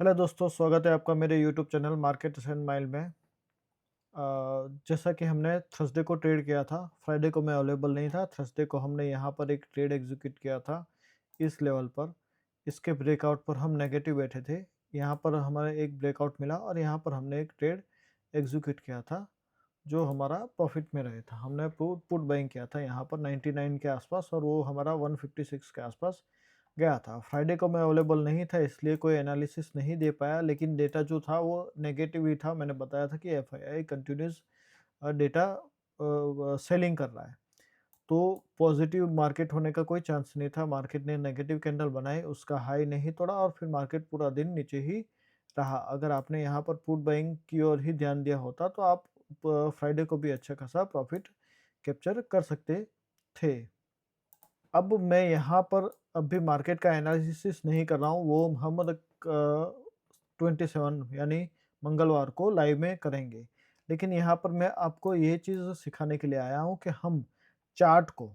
Hello दोस्तों, स्वागत है आपका मेरे YouTube channel market and mile में। जैसा कि हमने थर्सडे को ट्रेड किया था, फ्राइडे को मैं अवेलेबल नहीं था। थर्सडे को हमने यहाँ पर एक ट्रेड एग्जीक्यूट किया था इस लेवल पर। इसके ब्रेकआउट पर हम नेगेटिव बैठे थे। यहाँ पर हमारा एक ब्रेकआउट मिला और यहाँ पर हमने एक ट्रेड एग्जीक्यूट किया था जो हमारा प्रॉफिट में रहे था। हमने पुट बाइंग किया था यहाँ पर 99 के आसपास और वो हमारा 156 के आसपास गया था। फ्राइडे को मैं अवेलेबल नहीं था इसलिए कोई एनालिसिस नहीं दे पाया, लेकिन डेटा जो था वो नेगेटिव ही था। मैंने बताया था कि एफआईआई कंटिन्यूस डेटा सेलिंग कर रहा है, तो पॉजिटिव मार्केट होने का कोई चांस नहीं था। मार्केट ने नेगेटिव कैंडल बनाए, उसका हाई नहीं तोड़ा और फिर मार्केट पूरा दिन नीचे ही रहा। अगर आपने यहाँ पर पुट बाइंग की ओर ही ध्यान दिया होता तो आप फ्राइडे को भी अच्छा खासा प्रॉफिट कैप्चर कर सकते थे। अब मैं यहाँ पर अभी मार्केट का एनालिसिस नहीं कर रहा हूँ, वो हम 27 यानी मंगलवार को लाइव में करेंगे। लेकिन यहाँ पर मैं आपको ये चीज़ सिखाने के लिए आया हूँ कि हम चार्ट को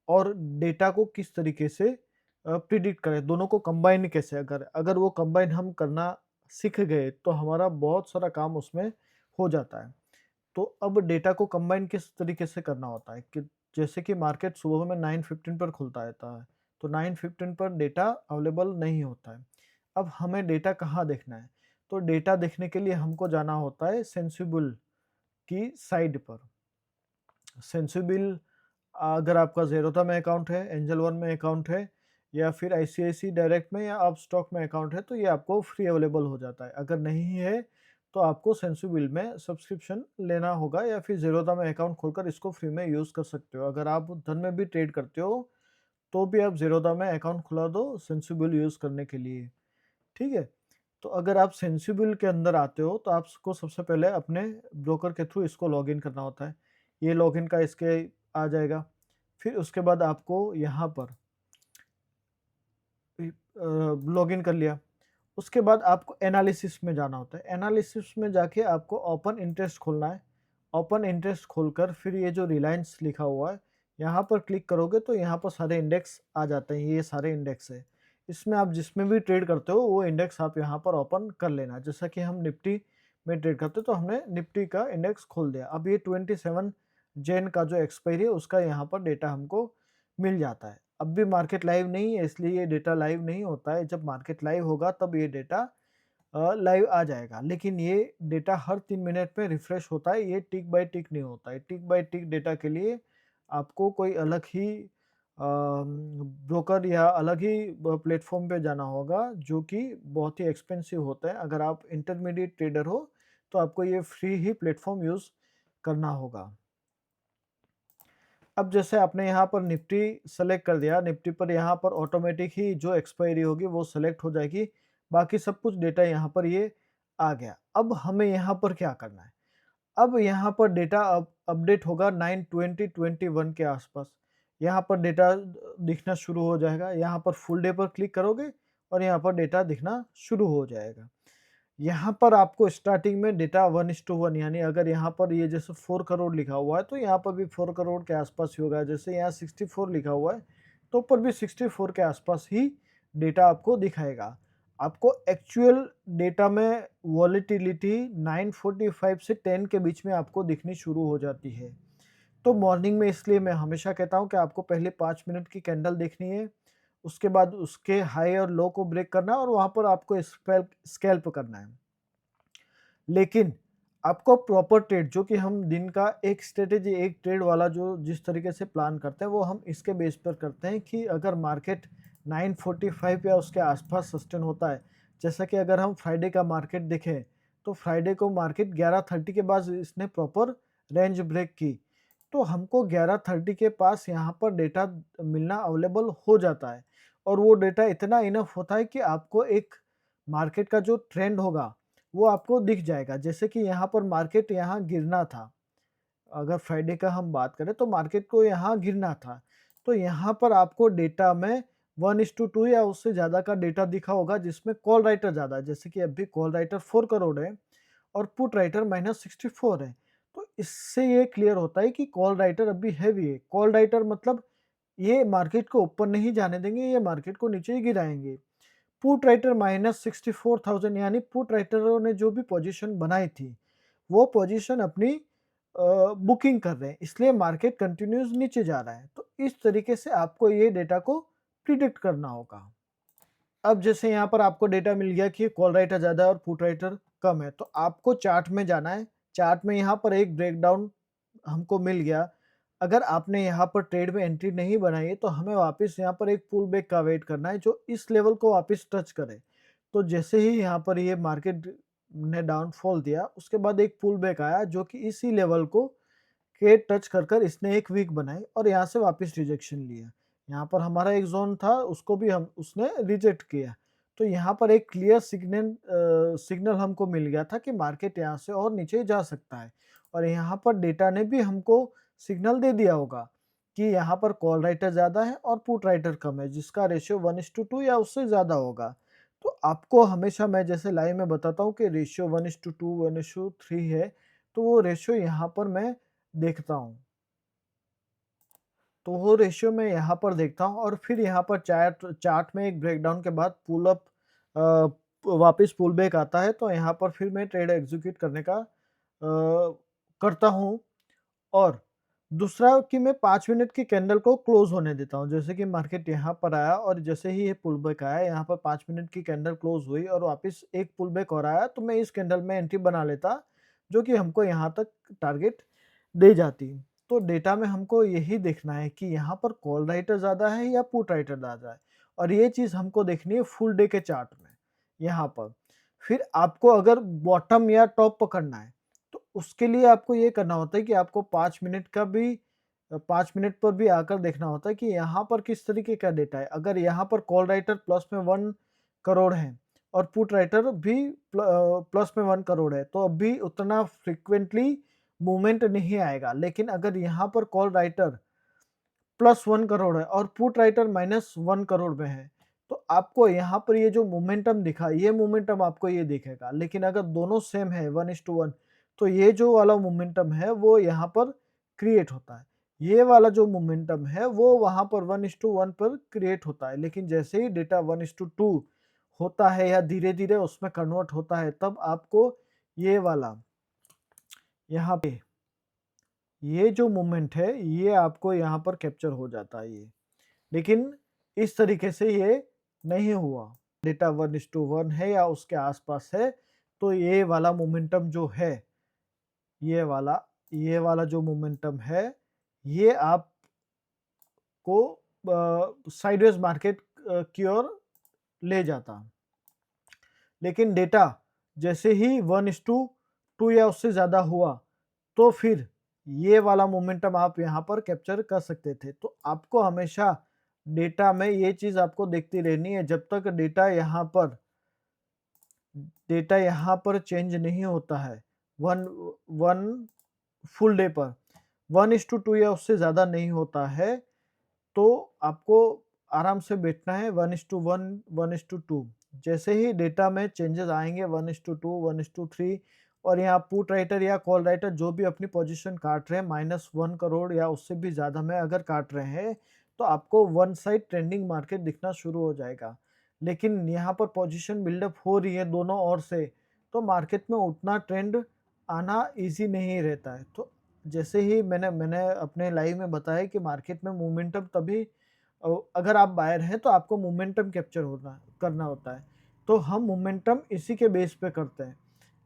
और डेटा को किस तरीके से प्रिडिक्ट करें, दोनों को कंबाइन कैसे। अगर अगर वो कंबाइन हम करना सीख गए तो हमारा बहुत सारा काम उसमें हो जाता है। तो अब डेटा को कंबाइन किस तरीके से करना होता है कि जैसे कि मार्केट सुबह में 9:15 पर खुलता रहता है, तो 9:15 पर डेटा अवेलेबल नहीं होता है। अब हमें डेटा कहाँ देखना है? तो डेटा देखने के लिए हमको जाना होता है सेंसिबल की साइड पर। सेंसिबल अगर आपका ज़ेरोधा में अकाउंट है, एंजल वन में अकाउंट है या फिर आईसीआईसी डायरेक्ट में या आप स्टॉक में अकाउंट है तो ये आपको फ्री अवेलेबल हो जाता है। अगर नहीं है तो आपको सेंसिबल में सब्सक्रिप्शन लेना होगा या फिर ज़ेरोधा में अकाउंट खोलकर इसको फ्री में यूज़ कर सकते हो। अगर आप धन में भी ट्रेड करते हो तो भी आप ज़ेरोधा में अकाउंट खुला दो सेंसिबल यूज़ करने के लिए, ठीक है? तो अगर आप सेंसिबल के अंदर आते हो तो आपको सबसे पहले अपने ब्रोकर के थ्रू इसको लॉगिन करना होता है। ये लॉगिन का इसके आ जाएगा। फिर उसके बाद आपको यहाँ पर लॉगिन कर लिया। उसके बाद आपको एनालिसिस में जाना होता है। एनालिसिस में जाके आपको ओपन इंटरेस्ट खोलना है। ओपन इंटरेस्ट खोलकर फिर ये जो रिलायंस लिखा हुआ है, यहाँ पर क्लिक करोगे तो यहाँ पर सारे इंडेक्स आ जाते हैं। ये सारे इंडेक्स है। इसमें आप जिसमें भी ट्रेड करते हो वो इंडेक्स आप यहाँ पर ओपन कर लेना। जैसा कि हम निफ्टी में ट्रेड करते हो तो हमने निफ्टी का इंडेक्स खोल दिया। अब ये 27 जैन का जो एक्सपायरी है उसका यहाँ पर डेटा हमको मिल जाता है। अब भी मार्केट लाइव नहीं है इसलिए ये डेटा लाइव नहीं होता है। जब मार्केट लाइव होगा तब ये डेटा लाइव आ जाएगा। लेकिन ये डेटा हर 3 मिनट में रिफ्रेश होता है, ये टिक बाय टिक नहीं होता है। टिक बाय टिक डेटा के लिए आपको कोई अलग ही ब्रोकर या अलग ही प्लेटफ़ॉर्म पे जाना होगा जो कि बहुत ही एक्सपेंसिव होता है। अगर आप इंटरमीडिएट ट्रेडर हो तो आपको ये फ्री ही प्लेटफ़ॉर्म यूज़ करना होगा। अब जैसे आपने यहाँ पर निफ्टी सेलेक्ट कर दिया, निफ्टी पर यहाँ पर ऑटोमेटिक ही जो एक्सपायरी होगी वो सेलेक्ट हो जाएगी। बाकी सब कुछ डेटा यहाँ पर ये आ गया। अब हमें यहाँ पर क्या करना है? अब यहाँ पर डेटा अपडेट होगा 9/20/21 के आसपास। यहाँ पर डेटा दिखना शुरू हो जाएगा। यहाँ पर फुल डे पर क्लिक करोगे और यहाँ पर डेटा दिखना शुरू हो जाएगा। यहाँ पर आपको स्टार्टिंग में डेटा 1:1 यानी अगर यहाँ पर ये जैसे 4 करोड़ लिखा हुआ है तो यहाँ पर भी 4 करोड़ के आसपास ही होगा। जैसे यहाँ 64 लिखा हुआ है तो ऊपर भी 64 के आसपास ही डेटा आपको दिखाएगा। आपको एक्चुअल डेटा में वॉलेटिलिटी 9:45 से 10 के बीच में आपको दिखनी शुरू हो जाती है। तो मॉर्निंग में इसलिए मैं हमेशा कहता हूँ कि आपको पहले 5 मिनट की कैंडल देखनी है, उसके बाद उसके हाई और लो को ब्रेक करना है और वहाँ पर आपको स्कैल्प करना है। लेकिन आपको प्रॉपर ट्रेड जो कि हम दिन का एक स्ट्रेटेजी एक ट्रेड वाला जो जिस तरीके से प्लान करते हैं वो हम इसके बेस पर करते हैं कि अगर मार्केट 9:45 या उसके आसपास सस्टेन होता है, जैसा कि अगर हम फ्राइडे का मार्केट देखें तो फ्राइडे को मार्केट 11:30 के बाद इसने प्रॉपर रेंज ब्रेक की, तो हमको 11:30 के पास यहाँ पर डेटा मिलना अवेलेबल हो जाता है और वो डेटा इतना इनफ होता है कि आपको एक मार्केट का जो ट्रेंड होगा वो आपको दिख जाएगा। जैसे कि यहाँ पर मार्केट यहाँ गिरना था। अगर फ्राइडे का हम बात करें तो मार्केट को यहाँ गिरना था। तो यहाँ पर आपको डेटा में 1:2 या उससे ज़्यादा का डेटा दिखा होगा जिसमें कॉल राइटर ज़्यादा है। जैसे कि अभी कॉल राइटर 4 करोड़ है और पुट राइटर -64 है। तो इससे ये क्लियर होता है कि कॉल राइटर अभी हेवी है। कॉल राइटर मतलब ये मार्केट को ऊपर नहीं जाने देंगे, ये मार्केट को नीचे ही गिराएँगे। पुट राइटर माइनस 64,000, यानी पुट राइटरों ने जो भी पोजीशन बनाई थी वो पोजीशन अपनी बुकिंग कर रहे हैं, इसलिए मार्केट कंटिन्यूस नीचे जा रहा है। तो इस तरीके से आपको ये डेटा को प्रिडिक्ट करना होगा। अब जैसे यहाँ पर आपको डेटा मिल गया कि कॉल राइटर ज़्यादा है और पुट राइटर कम है, तो आपको चार्ट में जाना है। चार्ट में यहाँ पर एक ब्रेकडाउन हमको मिल गया। अगर आपने यहाँ पर ट्रेड में एंट्री नहीं बनाई है तो हमें वापस यहाँ पर एक पुल बैक का वेट करना है जो इस लेवल को वापस टच करे। तो जैसे ही यहाँ पर ये मार्केट ने डाउनफॉल दिया, उसके बाद एक पुल बैक आया जो कि इसी लेवल को के टच कर इसने एक वीक बनाई और यहाँ से वापस रिजेक्शन लिया। यहाँ पर हमारा एक जोन था, उसको भी हम उसने रिजेक्ट किया। तो यहाँ पर एक क्लियर सिग्नल हमको मिल गया था कि मार्केट यहाँ से और नीचे जा सकता है। और यहाँ पर डेटा ने भी हमको सिग्नल दे दिया होगा कि यहाँ पर कॉल राइटर ज़्यादा है और पुट राइटर कम है, जिसका रेशियो 1:2 या उससे ज़्यादा होगा। तो आपको हमेशा, मैं जैसे लाइव में बताता हूँ कि रेशियो 1:2, 1:3 है, तो वो रेशियो यहाँ पर मैं देखता हूँ। तो वो रेशियो मैं यहाँ पर देखता हूँ और फिर यहाँ पर चार्ट चार्ट में एक ब्रेकडाउन के बाद पुल अप वापस पुल बैक आता है, तो यहाँ पर फिर मैं ट्रेड एग्जीक्यूट करने का करता हूँ। और दूसरा कि मैं 5 मिनट की कैंडल को क्लोज होने देता हूँ। जैसे कि मार्केट यहाँ पर आया और जैसे ही ये पुल बैक आया, यहाँ पर 5 मिनट की कैंडल क्लोज हुई और वापस एक पुल बैक और आया, तो मैं इस कैंडल में एंट्री बना लेता, जो कि हमको यहाँ तक टारगेट दे जाती। तो डेटा में हमको यही देखना है कि यहाँ पर कॉल राइटर ज़्यादा है या पुट राइटर ज़्यादा है, और ये चीज़ हमको देखनी है फुल डे के चार्ट में यहाँ पर। फिर आपको अगर बॉटम या टॉप पकड़ना है, तो उसके लिए आपको ये करना होता है कि आपको 5 मिनट का भी 5 मिनट पर भी आकर देखना होता है कि यहाँ पर किस तरीके का डेटा है। अगर यहाँ पर कॉल राइटर प्लस में 1 करोड़ है और पुट राइटर भी प्लस में 1 करोड़ है, तो अभी उतना फ्रीक्वेंटली मूवमेंट नहीं आएगा। लेकिन अगर यहाँ पर कॉल राइटर प्लस 1 करोड़ है और पुट राइटर माइनस 1 करोड़ में है, तो आपको यहाँ पर ये जो मोमेंटम दिखा, ये मोमेंटम आपको ये दिखेगा। लेकिन अगर दोनों सेम है 1:1, तो ये जो वाला मोमेंटम है वो यहाँ पर क्रिएट होता है। ये वाला जो मोमेंटम है वो वहाँ पर 1:1 पर क्रिएट होता है। लेकिन जैसे ही डेटा 1:2 होता है या धीरे-धीरे उसमें कन्वर्ट होता है, तब आपको ये वाला यहाँ पे ये जो मूवमेंट है ये आपको यहाँ पर कैप्चर हो जाता है ये। लेकिन इस तरीके से ये नहीं हुआ। डेटा 1:1 है या उसके आसपास है, तो ये वाला मोमेंटम जो है, ये वाला जो मोमेंटम है, ये आपको साइडवेज मार्केट की ओर ले जाता। लेकिन डेटा जैसे ही 1:2 या उससे ज़्यादा हुआ, तो फिर ये वाला मोमेंटम आप यहाँ पर कैप्चर कर सकते थे। तो आपको हमेशा डेटा में ये चीज़ आपको देखती रहनी है, जब तक डेटा यहाँ पर चेंज नहीं होता है। वन वन फुल डे पर 1:2 या उससे ज़्यादा नहीं होता है, तो आपको आराम से बैठना है 1:1, 1:2। जैसे ही डेटा में चेंजेस आएंगे 1:2, 1:3, और यहाँ पुट राइटर या कॉल राइटर जो भी अपनी पोजीशन काट रहे हैं -1 करोड़ या उससे भी ज़्यादा में अगर काट रहे हैं, तो आपको वन साइड ट्रेंडिंग मार्केट दिखना शुरू हो जाएगा। लेकिन यहाँ पर पोजीशन बिल्डअप हो रही है दोनों ओर से, तो मार्केट में उतना ट्रेंड आना ईजी नहीं रहता है। तो जैसे ही मैंने मैंने अपने लाइव में बताया कि मार्केट में मोमेंटम तभी अगर आप बायर हैं तो आपको मोमेंटम कैप्चर होना करना होता है। तो हम मोमेंटम इसी के बेस पे करते हैं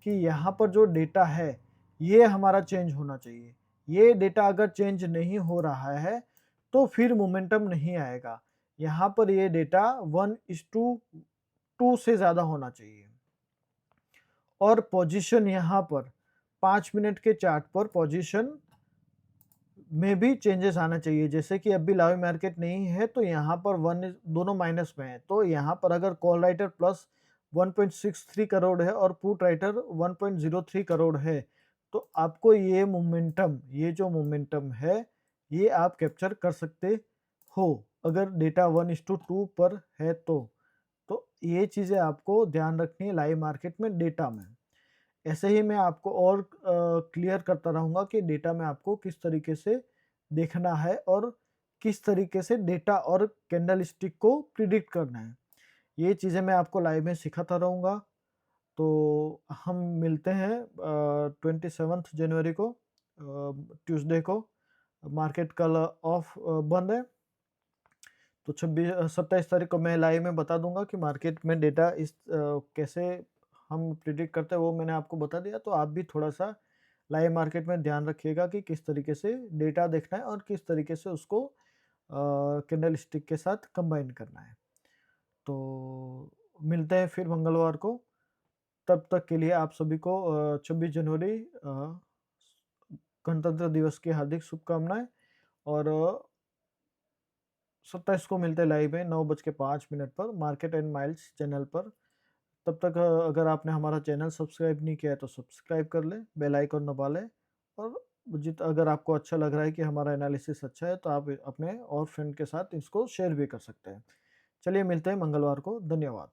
कि यहाँ पर जो डेटा है ये हमारा चेंज होना चाहिए। ये डेटा अगर चेंज नहीं हो रहा है तो फिर मोमेंटम नहीं आएगा। यहाँ पर ये डेटा 1:2 से ज़्यादा होना चाहिए। और पोजीशन यहाँ पर 5 मिनट के चार्ट पर पोजीशन में भी चेंजेस आना चाहिए। जैसे कि अभी लाइव मार्केट नहीं है, तो यहाँ पर दोनों माइनस में है, तो यहाँ पर अगर कॉल राइटर प्लस 1.63 करोड़ है और पुट राइटर 1.03 करोड़ है, तो आपको ये जो मोमेंटम है ये आप कैप्चर कर सकते हो अगर डेटा 1:2 पर है तो ये चीज़ें आपको ध्यान रखनी है लाइव मार्केट में डेटा में। ऐसे ही मैं आपको और क्लियर करता रहूँगा कि डेटा में आपको किस तरीके से देखना है और किस तरीके से डेटा और कैंडल स्टिक को प्रिडिक्ट करना है। ये चीज़ें मैं आपको लाइव में सिखाता रहूँगा। तो हम मिलते हैं 27th जनवरी को, ट्यूसडे को। मार्केट कल बंद है। तो 27 तारीख को मैं लाइव में बता दूँगा कि मार्केट में डेटा कैसे हम प्रिडिक्ट करते हैं, वो मैंने आपको बता दिया। तो आप भी थोड़ा-सा लाइव मार्केट में ध्यान रखिएगा कि किस तरीके से डेटा देखना है और किस तरीके से उसको कैंडलस्टिक के साथ कंबाइन करना है। तो मिलते हैं फिर मंगलवार को। तब तक के लिए आप सभी को 26 जनवरी गणतंत्र दिवस की हार्दिक शुभकामनाएँ। और 27 को मिलते हैं लाइव में 9:05 पर मार्केट एंड माइल्स चैनल पर। तब तक अगर आपने हमारा चैनल सब्सक्राइब नहीं किया है तो सब्सक्राइब कर लें, बेल आइकन दबा लें। और अगर आपको अच्छा लग रहा है कि हमारा एनालिसिस अच्छा है तो आप अपने और फ्रेंड के साथ इसको शेयर भी कर सकते हैं। चलिए मिलते हैं मंगलवार को। धन्यवाद।